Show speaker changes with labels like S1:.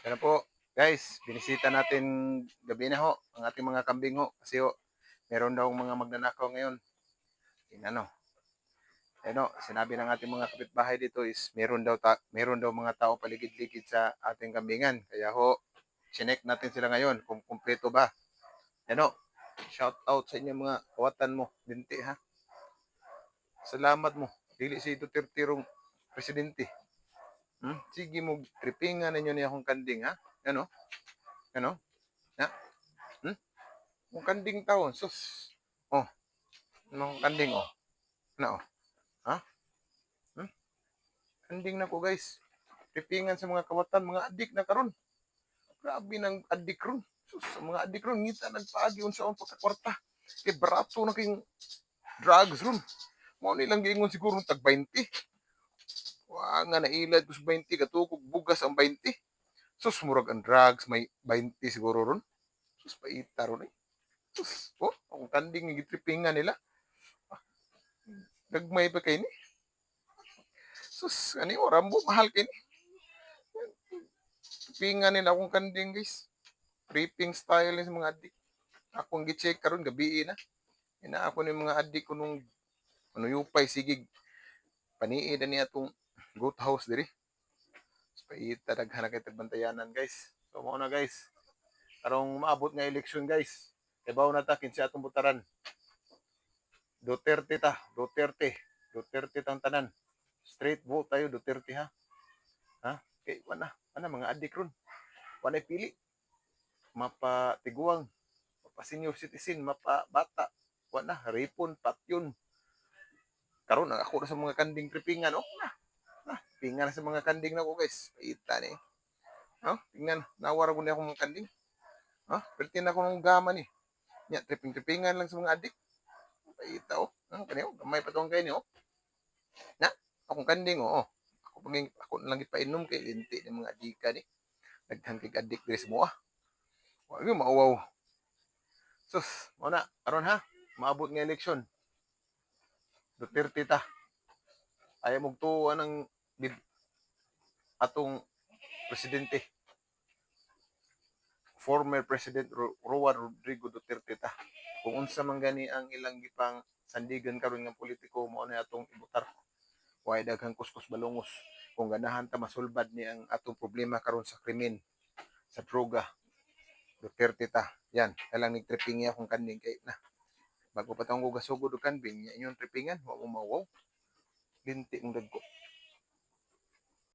S1: Yan po, guys, binisita natin gabi na ho ang ating mga kambing ho kasi ho, meron daw mga magnanakaw ngayon. Tingnan no. Ano, sinabi ng ating mga kapitbahay dito is meron daw mga tao paligid-ligid sa ating kambingan. Kaya ho, chinek natin sila ngayon kung kumpleto ba. Ano, shout out sa inyo mga kawatan mo, binti ha. Salamat mo. Dili si Duterte rong presidente. Sige mo, tripingan ninyo niya akong kanding ha. Ano? Ano? Ha? Hmm? Kung kanding taon, sus. Oh, anong kanding oh? Ano oh? Ha? Hmm? Kanding na ko guys. Tripingan sa mga kawatan, mga adik na karon. Grabe ng adik ron. Sus, sa mga adik ron, ngita nagpaagi sa akong pagkakwarta. Kay barato na kayong drugs ron. Mo nilang giingon siguro tag 20. Wa nga nailad ko sa 20 katukog bugas ang 20. Sus murag ang drugs may 20 siguro ron. Sus paita ron eh. Sus, oh, ang kanding ng gitripingan nila. Gagmay pa kay ni. Sus, ani mo rambo mahal kay ni. Tripingan nila akong kanding guys. Tripping style ni sa mga adik. Akong gi-check karon gabi na. Ina ako ni mga adik ko nung ano yupay sigig paniid ni atong goat house diri. Paita daghan na kay tagbantayanan guys. So mao na guys. Karong maabot nga eleksyon guys. Ibaw na ta kinsa atong butaran. Duterte ta, Duterte. Duterte tang tanan. Straight vote tayo Duterte ha. Ha? Kay wala mga adik ron. Wala pili. Mapa tiguang, mapa senior citizen, mapa bata. Wala ripon, patyon. Karon ang ako na sa mga kanding tripingan oh. Pingan sa mga kanding na ko guys. Paita ni. Oh, tingnan, nawara ko na akong mga kanding. Pertin ako ng gama ni. Nya, tripping-trippingan lang sa mga adik. Paita, oh. Kaniyo, gamay pa tong kayo niyo. Na, akong kanding, oh. Ako na lang ipainom kay linti ng mga adika ni. Naghan kay adik diri sa mua. Wag yung mauwaw. Sus, mo na, aron ha. Maabot nga eleksyon. Duterte ta. Ayaw mong tuwa ng atong presidente. Former President Juan Rodrigo Duterte ta. Kung unsa man gani ang ilang gipang sandigan karon nga politiko mo na atong ibutar. Way daghang kuskus balungos. Kung ganahan ta masulbad ni ang atong problema karon sa krimen, sa droga, Duterte ta. Yan, kailang nagtripping niya akong kanding kay na. Bago pa tayong gugasugod o kanbing, niya inyong trippingan, wa mo mawaw. Linti ang dagko.